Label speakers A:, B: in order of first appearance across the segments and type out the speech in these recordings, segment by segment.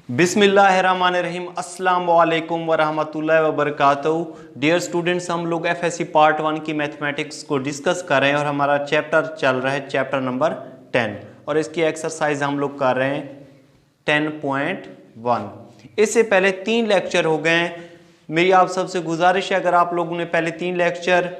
A: बिस्मिल्लाहिर्रहमानिर्रहीम अस्सलाम वालेकुम वरहमतुल्लाहि वबरकातुहू। डियर स्टूडेंट्स, हम लोग एफएससी पार्ट 1 की मैथमेटिक्स को डिस्कस कर रहे हैं और हमारा चैप्टर चल रहा है चैप्टर नंबर 10 और इसकी एक्सरसाइज हम लोग कर रहे हैं 10.1। इससे पहले 3 लेक्चर हो गए हैं। मेरी आप सबसे गुजारिश है, अगर आप लोगों ने पहले 3 लेक्चर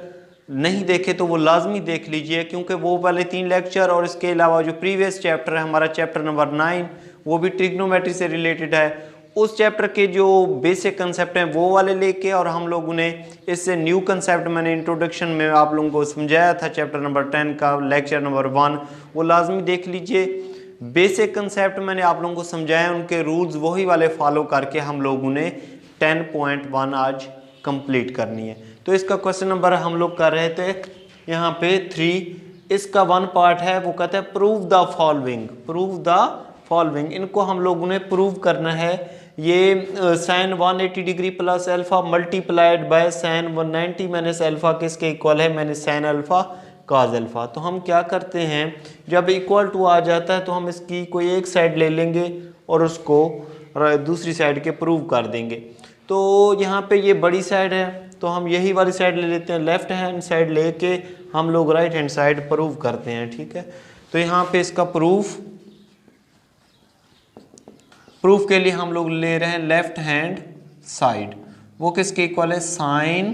A: नहीं देखे तो वो लाजमी देख लीजिए, क्योंकि वो पहले 3 लेक्चर और इसके अलावा जो प्रीवियस चैप्टर है हमारा चैप्टर नंबर 9 वो भी ट्रिग्नोमेट्री से रिलेटेड है। उस चैप्टर के जो बेसिक कंसेप्ट हैं वो वाले लेके और हम लोगों ने इससे न्यू कंसेप्ट मैंने इंट्रोडक्शन में आप लोगों को समझाया था चैप्टर नंबर 10 का लेक्चर नंबर 1, वो लाजमी देख लीजिए। बेसिक कंसेप्ट मैंने आप लोगों को समझाया, उनके रूल्स वही वाले फॉलो करके हम लोगों ने 10.1 आज कंप्लीट करनी है। तो इसका क्वेश्चन नंबर हम लोग कर रहे थे यहाँ पे 3। इसका 1 पार्ट है, वो कहता है prove the following. Prove the following, इनको हम लोगों ने प्रूव करना है। ये sine 180 degree plus alpha multiplied by sine 190 minus alpha किसके इक्वल है, मैंने साइन अल्फा कॉस अल्फा। तो हम क्या करते हैं, जब इक्वल टू आ जाता है तो हम इसकी कोई एक साइड ले लेंगे और उसको दूसरी साइड के प्रूव कर देंगे। तो यहाँ पे ये बड़ी साइड है तो हम यही वाली साइड ले लेते हैं, लेफ्ट हैंड साइड लेके हम लोग राइट हैंड साइड प्रूव करते हैं, ठीक है। तो यहाँ पे इसका प्रूफ के लिए हम लोग ले रहे हैं लेफ्ट हैंड साइड, वो किसके इक्वल है, sine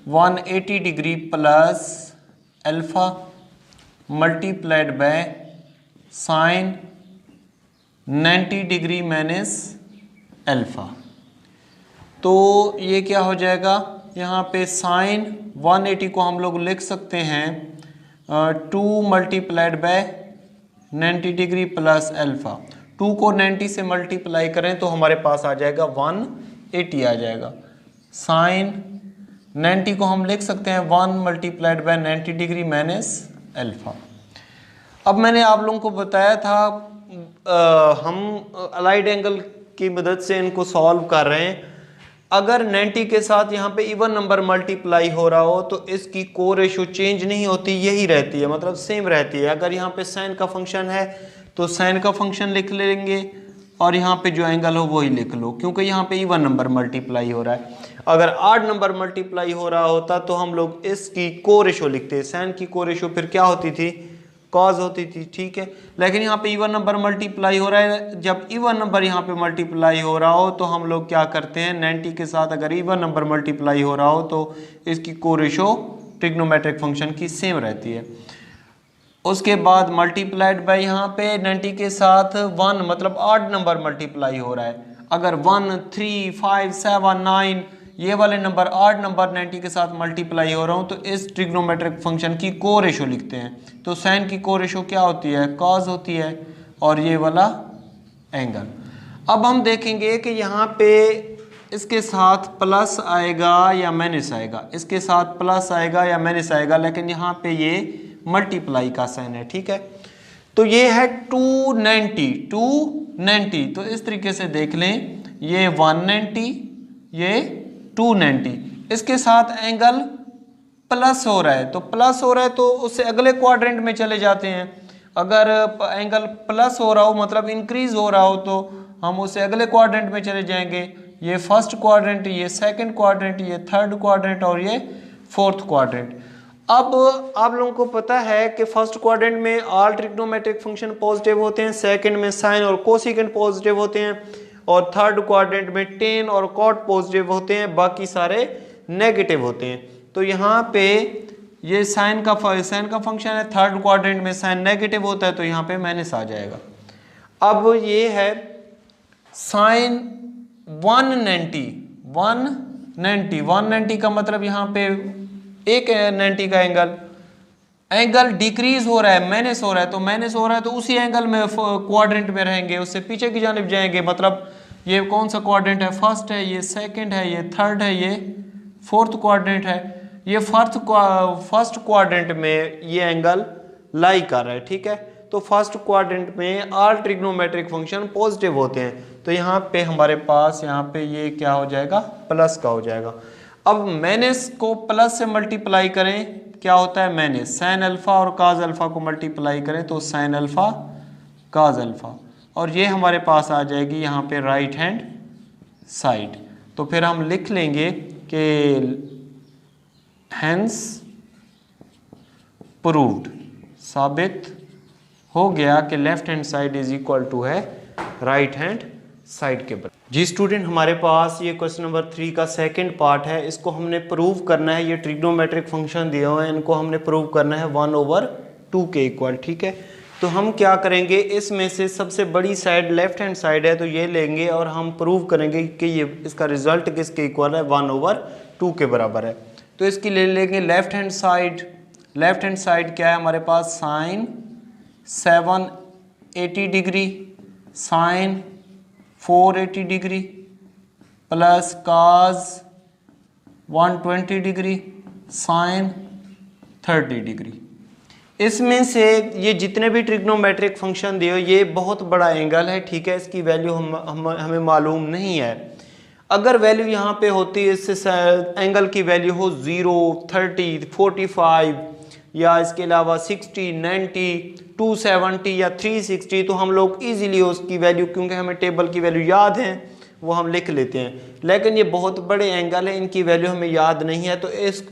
A: 180 degree plus alpha multiplied by sine 90 degree minus alpha. तो ये क्या हो जाएगा, यहाँ पे साइन 180 को हम लोग लिख सकते हैं 2 multiplied by 90 degree plus alpha. 2 को 90 से मल्टीप्लाई करें तो हमारे पास आ जाएगा 180 आ जाएगा। साइन 90 को हम लिख सकते हैं 1 multiplied by 90 degree minus alpha. अब मैंने आप लोगों को बताया था हम अलाइड एंगल की मदद से इनको सॉल्व कर रहे हैं। अगर 90 के साथ यहाँ पे इवन नंबर मल्टीप्लाई हो रहा हो तो इसकी को रेशो चेंज नहीं होती, यही रहती है, मतलब सेम रहती है। अगर यहाँ पे साइन का फंक्शन है तो साइन का फंक्शन लिख लेंगे और यहाँ पे जो एंगल हो वही लिख लो, क्योंकि यहाँ पे इवन नंबर मल्टीप्लाई हो रहा है। अगर ऑड नंबर मल्टीप्लाई हो रहा होता तो हम लोग इसकी को रेशो लिखते, साइन की को रेशो फिर क्या होती थी, कॉज होती थी, ठीक है। लेकिन यहाँ पे इवन नंबर मल्टीप्लाई हो रहा है, जब इवन नंबर यहाँ पे मल्टीप्लाई हो रहा हो तो हम लोग क्या करते हैं, 90 के साथ अगर इवन नंबर मल्टीप्लाई हो रहा हो तो इसकी को रेशो ट्रिग्नोमेट्रिक फंक्शन की सेम रहती है। उसके बाद मल्टीप्लाइड बाय यहाँ पे 90 के साथ 1 मतलब ऑड नंबर मल्टीप्लाई हो रहा है। अगर 1 3 5 7 9 ये वाले नंबर ऑड नंबर 90 के साथ मल्टीप्लाई हो रहा हूँ तो इस ट्रिग्नोमेट्रिक फंक्शन की को रेशो लिखते हैं। तो साइन की को रेशो क्या होती है, कॉस होती है, और ये वाला एंगल। अब हम देखेंगे कि यहाँ पे इसके साथ प्लस आएगा या माइनस आएगा, इसके साथ प्लस आएगा या माइनस आएगा, लेकिन यहाँ पे ये मल्टीप्लाई का साइन है, ठीक है। तो ये है 290, तो इस तरीके से देख लें, ये 190 ये 290, इसके साथ एंगल प्लस हो रहा है, तो प्लस हो रहा है तो उससे अगले क्वाड्रेंट में चले जाते हैं। अगर एंगल प्लस हो रहा हो मतलब इंक्रीज हो रहा हो तो हम उससे अगले क्वाड्रेंट में चले जाएंगे। ये फर्स्ट क्वाड्रेंट, ये सेकंड क्वाड्रेंट, ये थर्ड क्वाड्रेंट और ये फोर्थ क्वाड्रेंट। अब आप लोगों को पता है कि फर्स्ट क्वाड्रेंट में ऑल ट्रिग्नोमेट्रिक फंक्शन पॉजिटिव होते हैं, सेकंड में साइन और कोसेकेंट पॉजिटिव होते हैं, और थर्ड क्वाड्रेंट में टेन और कॉट पॉजिटिव होते हैं, बाकी सारे नेगेटिव होते हैं। तो यहाँ पे ये साइन का फंक्शन है, थर्ड क्वाड्रेंट में साइन नेगेटिव होता है तो यहाँ पे माइनस आ जाएगा। अब ये है साइन 190 का मतलब यहाँ पे एक 90 का एंगल डिक्रीज हो रहा है, माइनस हो रहा है, तो माइनस हो रहा है तो उसी एंगल में क्वाड्रेंट में रहेंगे, उससे पीछे की जानिब जाएंगे। मतलब ये कौन सा क्वाड्रेंट है, फर्स्ट है, ये सेकंड है, ये थर्ड है, ये फोर्थ क्वाड्रेंट है। ये फर्स्ट क्वाड्रेंट में ये एंगल लाई कर रहा है, ठीक है। तो फर्स्ट क्वाड्रेंट में ऑल ट्रिग्नोमेट्रिक फंक्शन पॉजिटिव होते हैं, तो यहाँ पे हमारे पास यहाँ पे ये क्या हो जाएगा, प्लस का हो जाएगा। अब माइनस को प्लस से मल्टीप्लाई करें क्या होता है, माइनस साइन अल्फा और काज अल्फा को मल्टीप्लाई करें तो साइन अल्फा काज अल्फा। और ये हमारे पास आ जाएगी यहाँ पे राइट हैंड साइड। तो फिर हम लिख लेंगे कि हेंस प्रूव्ड, साबित हो गया कि left hand side is equal to है राइट हैंड साइड के बराबर। जी स्टूडेंट, हमारे पास ये क्वेश्चन नंबर 3 का सेकंड पार्ट है। इसको हमने प्रूव करना है। ये ट्रिग्नोमेट्रिक फंक्शन दिए हुए हैं, इनको हमने प्रूव करना है 1/2 के इक्वल। ठीक है, तो हम क्या करेंगे, इसमें से सबसे बड़ी साइड लेफ्ट हैंड साइड है तो ये लेंगे और हम प्रूव करेंगे कि ये इसका रिजल्ट किसके इक्वल है, 1/2 के बराबर है। तो इसकी ले लेंगे left hand side. Left hand side क्या है हमारे पास, sine 780 degree, sine 480 degree plus cos 120 degree, sine 30 degree. इसमें से ये जितने भी ट्रिग्नोमेट्रिक फंक्शन दिए ये बहुत बड़ा एंगल है। ठीक है, इसकी वैल्यू हमें मालूम नहीं है। अगर वैल्यू यहाँ पे होती है, इससे एंगल की वैल्यू हो 0, 30, 45 या इसके अलावा 60, 90, 270 या 360, तो हम लोग इजीली उसकी वैल्यू, क्योंकि हमें टेबल की वैल्यू याद है, वो हम लिख लेते हैं। लेकिन ये बहुत बड़े एंगल है, इनकी वैल्यू हमें याद नहीं है, तो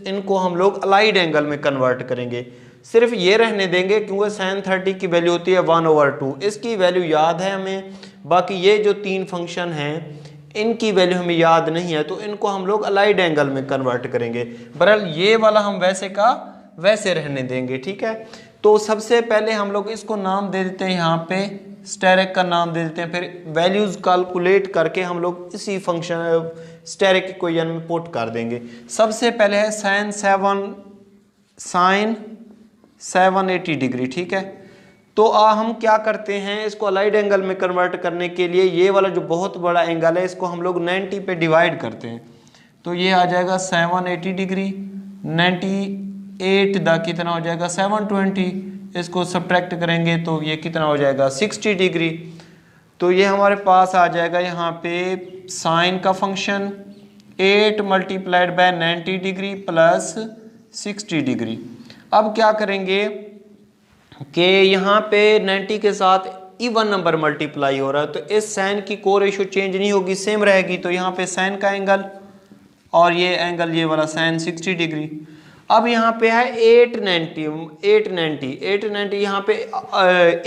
A: इनको हम लोग अलाइड एंगल में कन्वर्ट करेंगे। सिर्फ ये रहने देंगे क्योंकि sin 30 की वैल्यू होती है 1/2, इसकी वैल्यू याद है हमें। बाकी ये जो 3 फंक्शन हैं इनकी वैल्यू हमें याद नहीं है, तो इनको हम लोग अलाइड एंगल में कन्वर्ट करेंगे। बहरहाल ये वाला हम वैसे का वैसे रहने देंगे। ठीक है, तो सबसे पहले हम लोग इसको नाम दे देते हैं, यहाँ पे स्टेरिक का नाम दे देते हैं। फिर वैल्यूज कैलकुलेट करके हम लोग इसी फंक्शन स्टेरिक इक्वेशन में पुट कर देंगे। सबसे पहले है sin 780 डिग्री। ठीक है, तो हम क्या करते हैं, इसको अलाइड एंगल में कन्वर्ट करने के लिए ये वाला जो बहुत बड़ा एंगल है इसको हम लोग 90 पे डिवाइड करते हैं। तो ये आ जाएगा 780 डिग्री, 98 दा कितना हो जाएगा 720, इसको सब्ट्रैक्ट करेंगे तो ये कितना हो जाएगा 60 डिग्री। तो ये हमारे पास आ जाएगा यहाँ पे साइन का function 8 multiplied by 90 degree plus 60 degree. अब क्या करेंगे कि यहाँ पे 90 के साथ इवन नंबर मल्टीप्लाई हो रहा है, तो इस साइन की को रेशो चेंज नहीं होगी, सेम रहेगी। तो यहाँ पे साइन का एंगल और ये एंगल ये वाला साइन 60 डिग्री। अब यहाँ पे है 890 यहाँ पे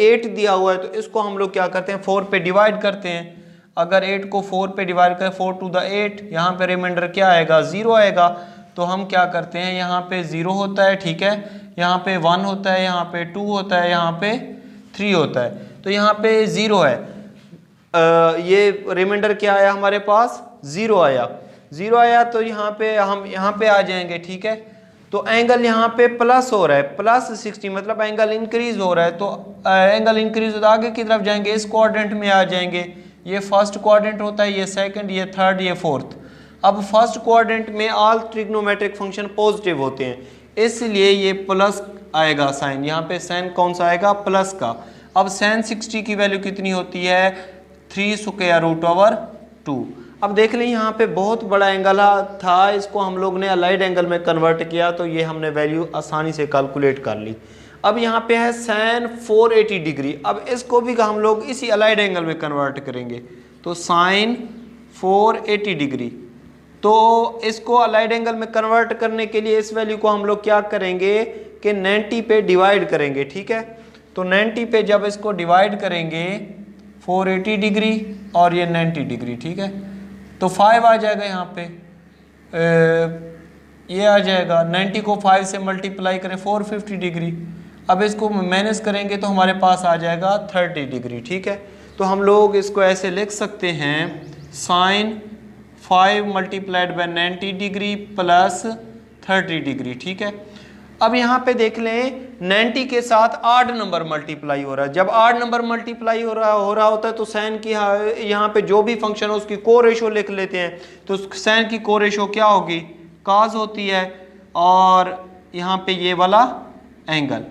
A: 8 दिया हुआ है, तो इसको हम लोग क्या करते हैं 4 पे डिवाइड करते हैं। अगर 8 को 4 पे डिवाइड करें 4 टू द 8, यहाँ पे रिमाइंडर क्या आएगा 0 आएगा। तो हम क्या करते हैं, यहाँ पे 0 होता है, ठीक है, यहाँ पे 1 होता है, यहाँ पे 2 होता है, यहाँ पे 3 होता है। तो यहाँ पे 0 है, ये रिमाइंडर क्या आया हमारे पास 0 आया। 0 आया तो यहाँ पे हम यहाँ पे आ जाएंगे। ठीक है, तो एंगल यहाँ पे प्लस हो रहा है, प्लस 60 मतलब एंगल इंक्रीज हो रहा है। तो एंगल इंक्रीज होता है, आगे की तरफ जाएंगे, इस क्वाड्रेंट में आ जाएंगे। ये फर्स्ट क्वाड्रेंट होता है, ये सेकंड, ये थर्ड, ये फोर्थ। अब फर्स्ट क्वाड्रेंट में ऑल ट्रिग्नोमेट्रिक फंक्शन पॉजिटिव होते हैं, इसलिए ये प्लस आएगा साइन। यहाँ पे साइन कौन सा आएगा, प्लस का। अब साइन 60 की वैल्यू कितनी होती है 3√2। अब देख लें यहाँ पे बहुत बड़ा एंगल था, इसको हम लोग ने अलाइड एंगल में कन्वर्ट किया, तो ये हमने वैल्यू आसानी से कैलकुलेट कर ली। अब यहाँ पे है साइन 480 डिग्री। अब इसको भी हम लोग इसी अलाइड एंगल में कन्वर्ट करेंगे, तो साइन 480 डिग्री। तो इसको अलाइड एंगल में कन्वर्ट करने के लिए इस वैल्यू को हम लोग क्या करेंगे कि 90 पे डिवाइड करेंगे। ठीक है, तो 90 पे जब इसको डिवाइड करेंगे 480 डिग्री और ये 90 डिग्री, ठीक है, तो 5 आ जाएगा यहाँ पे, ये आ जाएगा 90 को 5 से मल्टीप्लाई करें 450 डिग्री। अब इसको माइनस करेंगे तो हमारे पास आ जाएगा 30 डिग्री। ठीक है, तो हम लोग इसको ऐसे लिख सकते हैं sine 5 multiplied by 90 degree plus 30 degree. ठीक है, अब यहाँ पे देख लें 90 के साथ 8 नंबर मल्टीप्लाई हो रहा है। जब 8 नंबर मल्टीप्लाई हो रहा होता है तो साइन की यहाँ पे जो भी फंक्शन है उसकी को रेशो लिख लेते हैं। तो साइन की को रेशो क्या होगी, काज होती है, और यहाँ पे ये वाला एंगल।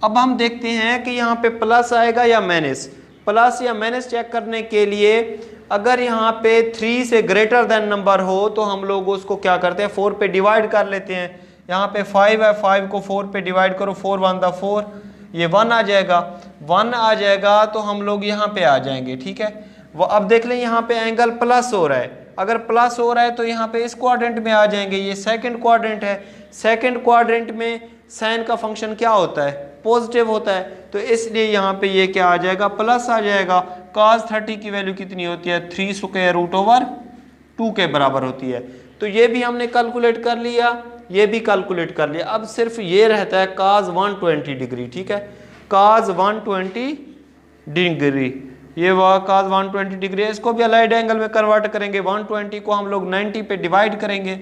A: अब हम देखते हैं कि यहाँ पे प्लस आएगा या माइनस। प्लस या माइनस चेक करने के लिए अगर यहाँ पे 3 से ग्रेटर देन नंबर हो तो हम लोग उसको क्या करते हैं 4 पे डिवाइड कर लेते हैं। यहाँ पे 5 है, 5 को 4 पे डिवाइड करो, 4 1 4, ये 1 आ जाएगा। 1 आ जाएगा तो हम लोग यहाँ पे आ जाएंगे, ठीक है। वो अब देख लें यहाँ पे एंगल प्लस हो रहा है, अगर प्लस हो रहा है तो यहाँ पे इस क्वाड्रेंट में आ जाएंगे, ये सेकंड क्वाड्रेंट है, सेकंड क्वाड्रेंट में साइन का फंक्शन क्या होता है, पॉजिटिव होता है, तो इसलिए यहाँ पे ये क्या आ जाएगा, प्लस आ जाएगा। cos 30 की वैल्यू कितनी होती है, 3 स्क्वायर रूट ओवर 2 के बराबर होती है। तो ये भी हमने कैलकुलेट कर लिया, ये भी कैलकुलेट कर लिया। अब सिर्फ ये रहता है cos 120 डिग्री, ठीक है, cos 120 डिग्री, ये वह cos 120 डिग्री है। इसको भी अलाइड एंगल में कन्वर्ट करेंगे, 120 को हम लोग 90 पे डिवाइड करेंगे,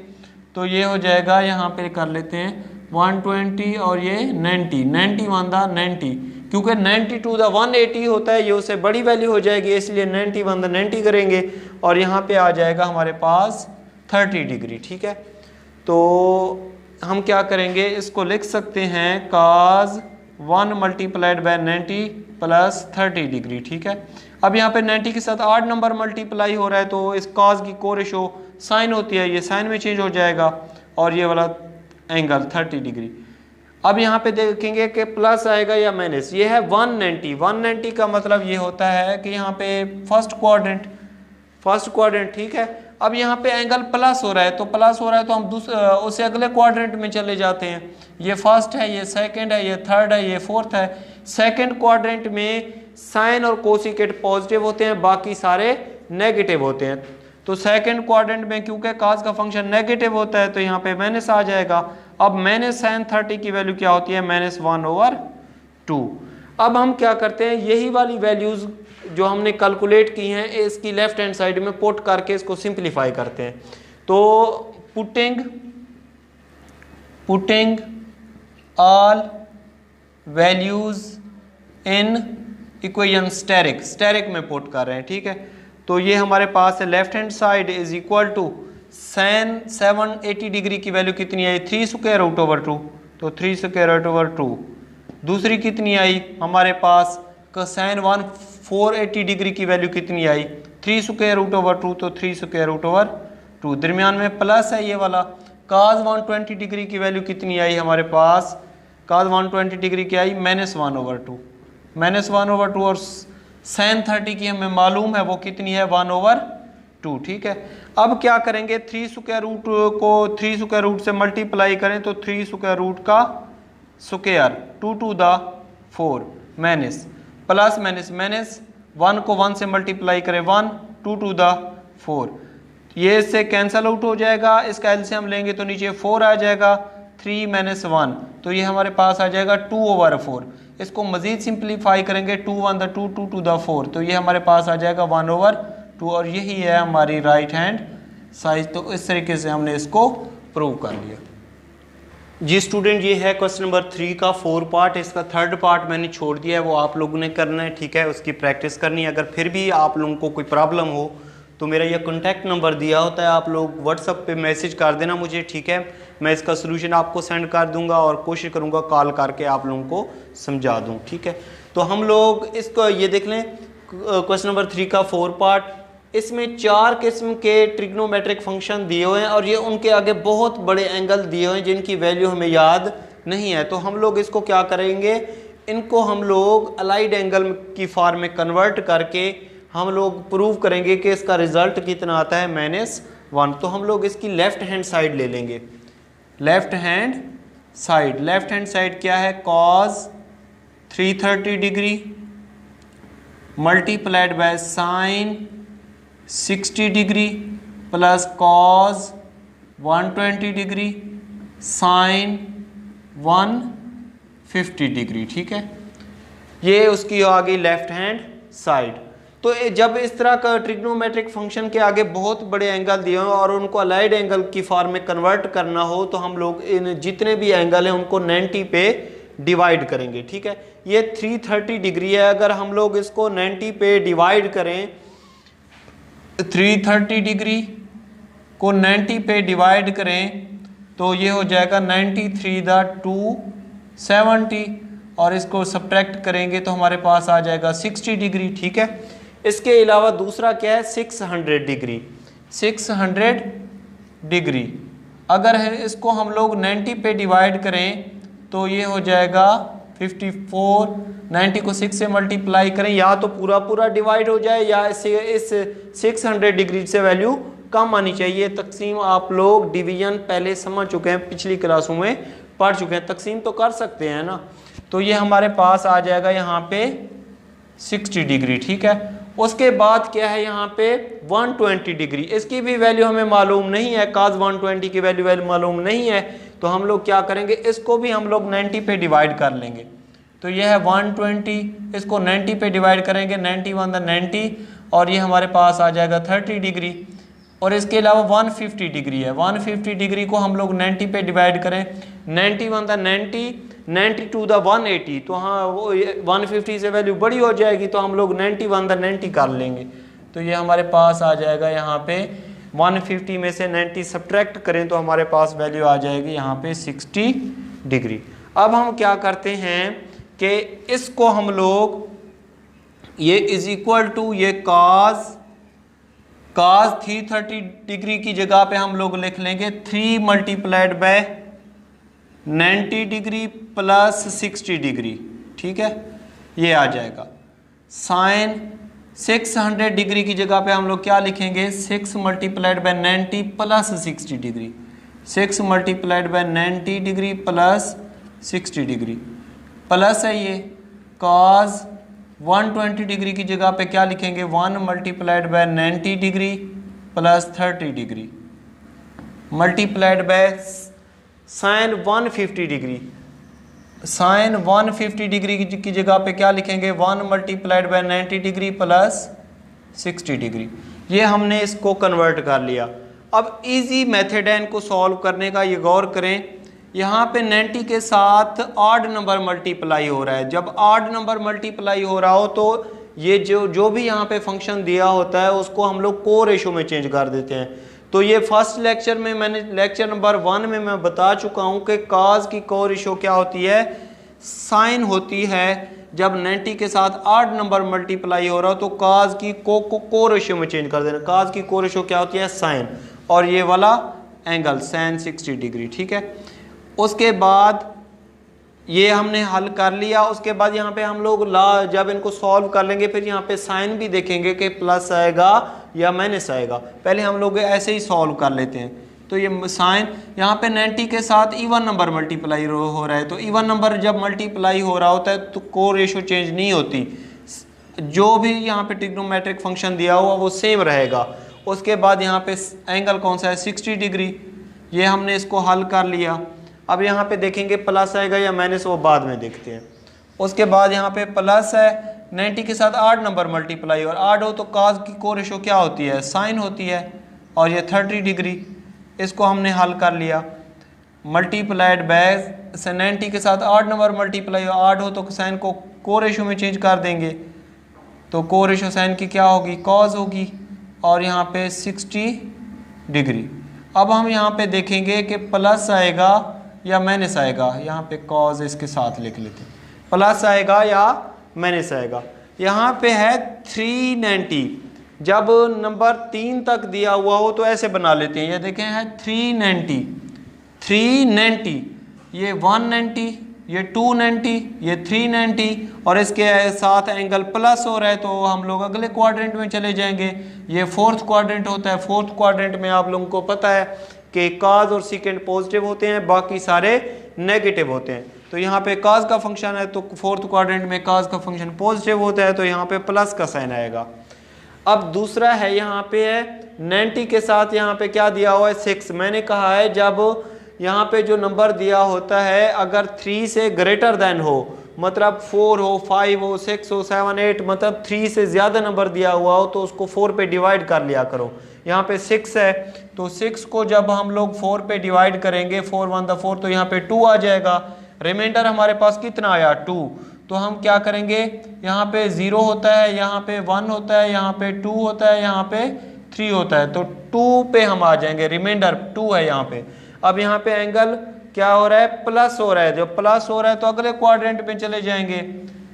A: तो ये हो जाएगा, यहाँ पे कर लेते हैं 120 और ये 90, 90 वन द 90, क्योंकि 90 टू द 180 होता है, ये उससे बड़ी वैल्यू हो जाएगी, इसलिए 90 वन द 90 करेंगे और यहाँ पे आ जाएगा हमारे पास 30 डिग्री, ठीक है। तो हम क्या करेंगे, इसको लिख सकते हैं cos 1 multiplied by 90 plus 30 degree, ठीक है। अब यहाँ पे 90 के साथ 8 नंबर मल्टीप्लाई हो रहा है, तो इस cos की को रेशो साइन होती है, ये साइन में चेंज हो जाएगा और ये वाला एंगल 30 डिग्री। अब यहाँ पे देखेंगे कि प्लस आएगा या माइनस, ये है 190, 190 का मतलब ये होता है कि यहाँ पे फर्स्ट क्वाड्रेंट, ठीक है। अब यहाँ पे एंगल प्लस हो रहा है, तो प्लस हो रहा है तो हम उससे अगले क्वाड्रेंट में चले जाते हैं, ये फर्स्ट है, ये सेकंड है, ये थर्ड है, ये फोर्थ है। सेकंड क्वाड्रेंट में साइन और कोसिकेट पॉजिटिव होते हैं, बाकी सारे नेगेटिव होते हैं। तो सेकंड क्वाड्रेंट में क्योंकि cos का फंक्शन नेगेटिव होता है तो यहाँ पे माइनस आ जाएगा। अब माइनस साइन 30 की वैल्यू क्या होती है, -1/2। अब हम क्या करते हैं, यही वाली वैल्यूज जो हमने कैलकुलेट की हैं इसकी लेफ्ट हैंड साइड में पुट करके इसको सिंप्लीफाई करते हैं। तो putting all values in equation asterisk में पुट कर रहे हैं, ठीक है। तो ये हमारे पास है left hand side is equal to sine 780 degree की वैल्यू कितनी आई, 3 स्क्वायर रूट ओवर 2, तो 3 स्क्वायर रूट ओवर 2। दूसरी कितनी आई हमारे पास, साइन 480 डिग्री की वैल्यू कितनी आई, 3 स्क्वायर रूट ओवर 2, तो 3 स्क्वायर रूट ओवर 2। दरमियान में प्लस है ये वाला। cos 120 डिग्री की वैल्यू कितनी आई हमारे पास, cos 120 डिग्री की आई -1/2, -1/2 और साइन 30 की हमें मालूम है वो कितनी है, 1/2, ठीक है। अब क्या करेंगे, 3 स्क्वायर रूट को 3 स्क्वायर रूट से मल्टीप्लाई करें तो 3 स्क्वायर रूट का square 2 to the 4 minus plus minus 1 को 1 से मल्टीप्लाई करें 1, 2 टू द 4, ये इससे कैंसिल आउट हो जाएगा, इसका एलसीएम लेंगे तो नीचे 4 आ जाएगा, 3 - 1, तो ये हमारे पास आ जाएगा 2/4। इसको मजीद सिंप्लीफाई करेंगे, 2 1 द 2, 2 टू द 4, तो ये हमारे पास आ जाएगा 1/2 और यही है हमारी राइट हैंड साइड। तो इस तरीके से हमने इसको प्रूव कर लिया। जी स्टूडेंट, ये है क्वेश्चन नंबर 3 का 4 पार्ट, इसका थर्ड पार्ट मैंने छोड़ दिया है, वो आप लोगों ने करना है, ठीक है, उसकी प्रैक्टिस करनी है। अगर फिर भी आप लोगों को कोई प्रॉब्लम हो तो मेरा ये कॉन्टैक्ट नंबर दिया होता है, आप लोग व्हाट्सएप पे मैसेज कर देना मुझे, ठीक है। मैं इसका सोल्यूशन आपको सेंड कर दूंगा और कोशिश करूंगा कॉल करके आप लोगों को समझा दूं, ठीक है। तो हम लोग इसको ये देख लें, क्वेश्चन नंबर 3 का 4 पार्ट, इसमें 4 किस्म के ट्रिग्नोमेट्रिक फंक्शन दिए हुए हैं और ये उनके आगे बहुत बड़े एंगल दिए हुए हैं जिनकी वैल्यू हमें याद नहीं है। तो हम लोग इसको क्या करेंगे, इनको हम लोग अलाइड एंगल की फॉर्म में कन्वर्ट करके हम लोग प्रूव करेंगे कि इसका रिजल्ट कितना आता है, -1। तो हम लोग इसकी लेफ्ट हैंड साइड ले लेंगे, लेफ्ट हैंड साइड क्या है, cos 330 degree multiplied by sign 60 degree plus cos 120 degree sine 150 degree, ठीक है। ये उसकी आ गई लेफ्ट हैंड साइड। तो जब इस तरह का ट्रिग्नोमेट्रिक फंक्शन के आगे बहुत बड़े एंगल दिए हो और उनको अलाइड एंगल की फॉर्म में कन्वर्ट करना हो तो हम लोग इन जितने भी एंगल हैं उनको 90 पे डिवाइड करेंगे, ठीक है। ये 330 डिग्री है, अगर हम लोग इसको 90 पे डिवाइड करें, 330 डिग्री को 90 पे डिवाइड करें तो ये हो जाएगा 93 द 270 और इसको सब्ट्रैक्ट करेंगे तो हमारे पास आ जाएगा 60 डिग्री, ठीक है। इसके अलावा दूसरा क्या है, 600 डिग्री, 600 डिग्री अगर है इसको हम लोग 90 पे डिवाइड करें तो ये हो जाएगा 54, 90 को 6 से मल्टीप्लाई करें, या तो पूरा पूरा डिवाइड हो जाए या इस 600 डिग्री से वैल्यू कम आनी चाहिए। तकसीम आप लोग डिवीजन पहले समझ चुके हैं, पिछली क्लासों में पढ़ चुके हैं, तकसीम तो कर सकते हैं ना। तो ये हमारे पास आ जाएगा यहाँ पे 60 डिग्री, ठीक है। उसके बाद क्या है यहाँ पे 120 डिग्री, इसकी भी वैल्यू हमें मालूम नहीं है, cos 120 की वैल्यू मालूम नहीं है, तो हम लोग क्या करेंगे, इसको भी हम लोग 90 पे डिवाइड कर लेंगे। तो ये है 120, इसको 90 पे डिवाइड करेंगे, 91 द 90, और ये हमारे पास आ जाएगा 30 डिग्री। और इसके अलावा 150 डिग्री है, 150 डिग्री को हम लोग 90 पे डिवाइड करें, 91 द 90, 92 द 180, तो हाँ वो 150 से वैल्यू बड़ी हो जाएगी, तो हम लोग 91 द 90 कर लेंगे। तो ये हमारे पास आ जाएगा यहाँ पे 150 में से 90 सब्ट्रैक्ट करें तो हमारे पास वैल्यू आ जाएगी यहाँ पे 60 डिग्री। अब हम क्या करते हैं कि इसको हम लोग ये इज इक्वल टू ये cos 330 डिग्री की जगह पे हम लोग लिख लेंगे 3 multiplied by 90 degree plus 60 degree, ठीक है, ये आ जाएगा। साइन 600 डिग्री की जगह पे हम लोग क्या लिखेंगे, 6 multiplied by 90 plus 60 degree, 6 multiplied by 90 degree plus 60 degree, plus है ये cos 120 डिग्री की जगह पे क्या लिखेंगे, 1 multiplied by 90 degree plus 30 degree, multiplied by sine 150 degree, sine 150 degree की जगह पे क्या लिखेंगे, 1 multiplied by 90 degree plus 60 degree. ये हमने इसको कन्वर्ट कर लिया। अब इजी मेथड है इनको सॉल्व करने का, ये गौर करें, यहाँ पे 90 के साथ ऑड नंबर मल्टीप्लाई हो रहा है। जब ऑड नंबर मल्टीप्लाई हो रहा हो तो ये जो भी यहाँ पे फंक्शन दिया होता है उसको हम लोग को रेशो में चेंज कर देते हैं। तो ये फर्स्ट लेक्चर में मैंने लेक्चर नंबर 1 में मैं बता चुका हूँ कि cos की को रेशो क्या होती है, साइन होती है। जब 90 के साथ ऑड नंबर मल्टीप्लाई हो रहा हो तो cos की को रेशो में चेंज कर देना। cos की को रेशो क्या होती है, साइन, और ये वाला एंगल साइन 60 डिग्री, ठीक है। उसके बाद ये हमने हल कर लिया। उसके बाद यहाँ पे हम लोग जब इनको सॉल्व कर लेंगे फिर यहाँ पे साइन भी देखेंगे कि प्लस आएगा या माइनस आएगा। पहले हम लोग ऐसे ही सॉल्व कर लेते हैं। तो ये साइन यहाँ पे 90 के साथ इवन नंबर मल्टीप्लाई हो रहा है, तो इवन नंबर जब मल्टीप्लाई हो रहा होता है तो को रेशो चेंज नहीं होती, जो भी यहाँ पे ट्रिग्नोमेट्रिक फंक्शन दिया हुआ वो सेम रहेगा। उसके बाद यहाँ पे एंगल कौन सा है, 60 डिग्री, ये हमने इसको हल कर लिया। अब यहाँ पे देखेंगे प्लस आएगा या माइनस, वो बाद में देखते हैं। उसके बाद यहाँ पे प्लस है, 90 के साथ 8 नंबर मल्टीप्लाई, और 8 हो तो cos की को रेशो क्या होती है, साइन होती है, और ये 30 डिग्री, इसको हमने हल कर लिया। मल्टीप्लाइड बाय 90 के साथ 8 नंबर मल्टीप्लाई, 8 हो तो साइन को रेशो में चेंज कर देंगे, तो को रेशो साइन की क्या होगी, cos होगी, और यहाँ पे 60 डिग्री। अब हम यहाँ पे देखेंगे कि प्लस आएगा या माइनस आएगा, यहाँ पे cos इसके साथ लिख लेते हैं, प्लस आएगा या माइनस आएगा। यहाँ पे है 390, जब नंबर 3 तक दिया हुआ हो तो ऐसे बना लेते हैं, ये देखें है 390, 390, ये 190, ये 290, ये 390, और इसके साथ एंगल प्लस हो रहा है तो हम लोग अगले क्वाड्रेंट में चले जाएंगे। ये फोर्थ क्वाड्रेंट होता है। फोर्थ क्वाड्रेंट में आप लोगों को पता है कि cos और सेकेंड पॉजिटिव होते हैं, बाकी सारे नेगेटिव होते हैं। तो यहाँ पे cos का फंक्शन है तो फोर्थ क्वाड्रेंट में cos का फंक्शन पॉजिटिव होता है, तो यहाँ पे प्लस का साइन आएगा। अब दूसरा है यहाँ पे है 90 के साथ यहाँ पे क्या दिया हुआ है, 6। मैंने कहा है जब यहाँ पे जो नंबर दिया होता है अगर 3 से ग्रेटर देन हो, मतलब 4 हो, 5 हो, 6 हो, 7, 8, मतलब 3 से ज़्यादा नंबर दिया हुआ हो तो उसको 4 पे डिवाइड कर लिया करो। यहाँ पे 6 है तो 6 को जब हम लोग 4 पे डिवाइड करेंगे, 4 1 द 4, तो यहाँ पे 2 आ जाएगा। रिमाइंडर हमारे पास कितना आया, 2। तो हम क्या करेंगे, यहाँ पे 0 होता है, यहाँ पे 1 होता है, यहाँ पे 2 होता है, यहाँ पे 3 होता है, तो 2 पे हम आ जाएंगे। रिमाइंडर 2 है यहाँ पे। अब यहाँ पे एंगल क्या हो रहा है, प्लस हो रहा है। जब प्लस हो रहा है तो अगले क्वाड्रेंट में चले जाएंगे,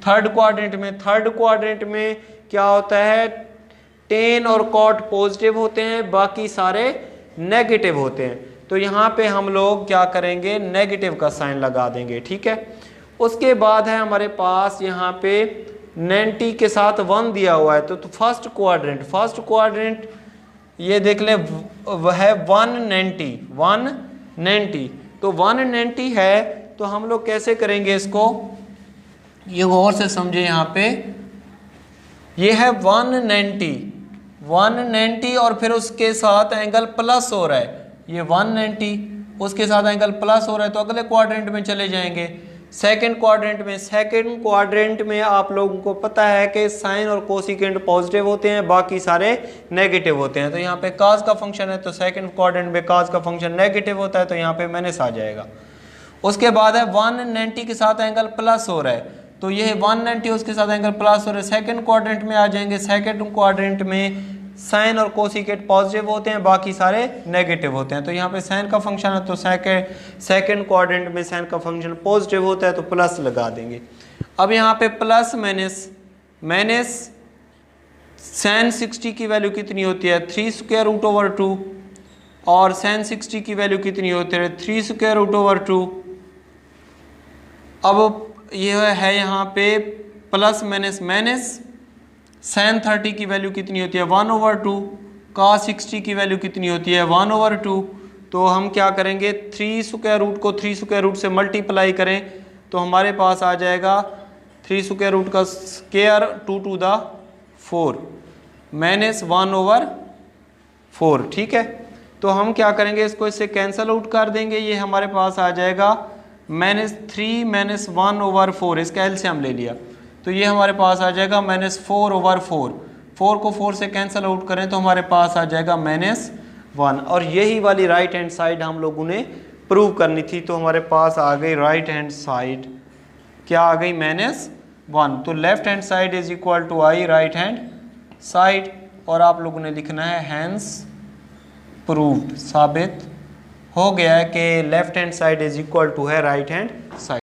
A: थर्ड क्वाड्रेंट में। थर्ड क्वाड्रेंट में क्या होता है, टेन और कॉट पॉजिटिव होते हैं, बाकी सारे नेगेटिव होते हैं। तो यहाँ पे हम लोग क्या करेंगे, नेगेटिव का साइन लगा देंगे, ठीक है। उसके बाद है हमारे पास यहाँ पे 90 के साथ 1 दिया हुआ है, तो फर्स्ट क्वाड्रेंट ये देख लें वह है 190, तो 190 है, तो हम लोग कैसे करेंगे इसको, ये गौर से समझे। यहाँ पे ये है 190 और फिर उसके साथ एंगल प्लस हो रहा है, ये 190 उसके साथ एंगल प्लस हो रहा है, तो अगले क्वाड्रेंट में चले जाएंगे, सेकंड क्वाड्रेंट में आप लोगों को पता है कि साइन और कोसिकेंट पॉजिटिव होते हैं, बाकी सारे नेगेटिव होते हैं। तो यहाँ पे काज का फंक्शन है, तो सेकंड क्वाड्रेंट में काज का फंक्शन नेगेटिव होता है, तो यहाँ पे माइनस आ जाएगा। उसके बाद है 190 के साथ एंगल प्लस हो रहा है, तो ये 190 उसके साथ एंगल प्लस हो रहा है, सेकंड क्वाड्रेंट में आ जाएंगे। सेकंड क्वाड्रेंट में साइन और कोसिकेट पॉजिटिव होते हैं, बाकी सारे नेगेटिव होते हैं। तो यहाँ पे साइन का फंक्शन है, तो सेकंड क्वाड्रेंट में साइन का फंक्शन पॉजिटिव होता है, तो प्लस लगा देंगे। अब यहाँ पे प्लस माइनस साइन 60 की वैल्यू कितनी होती है, 3√2, और साइन 60 की वैल्यू कितनी होती है, 3√2। अब यह है यहाँ पे प्लस माइनस साइन 30 की वैल्यू कितनी होती है, 1/2, cos 60 की वैल्यू कितनी होती है, 1/2। तो हम क्या करेंगे, 3√2 को 3√2 से मल्टीप्लाई करें, तो हमारे पास आ जाएगा 3√2 का स्क्वायर 2⁴ माइनस 1/4। ठीक है, तो हम क्या करेंगे, इसको इससे कैंसल आउट कर देंगे, ये हमारे पास आ जाएगा -3 - 1/4, इसका एलसीएम ले लिया, तो ये हमारे पास आ जाएगा -4/4। 4 को 4 से कैंसिल आउट करें तो हमारे पास आ जाएगा -1। और यही वाली राइट हैंड साइड हम लोगों ने प्रूव करनी थी, तो हमारे पास आ गई राइट हैंड साइड, क्या आ गई, -1। तो left hand side is equal to I right hand side, और आप लोगों ने लिखना है हैंस प्रूव्ड, साबित हो गया है कि left hand side is equal to है राइट हैंड साइड।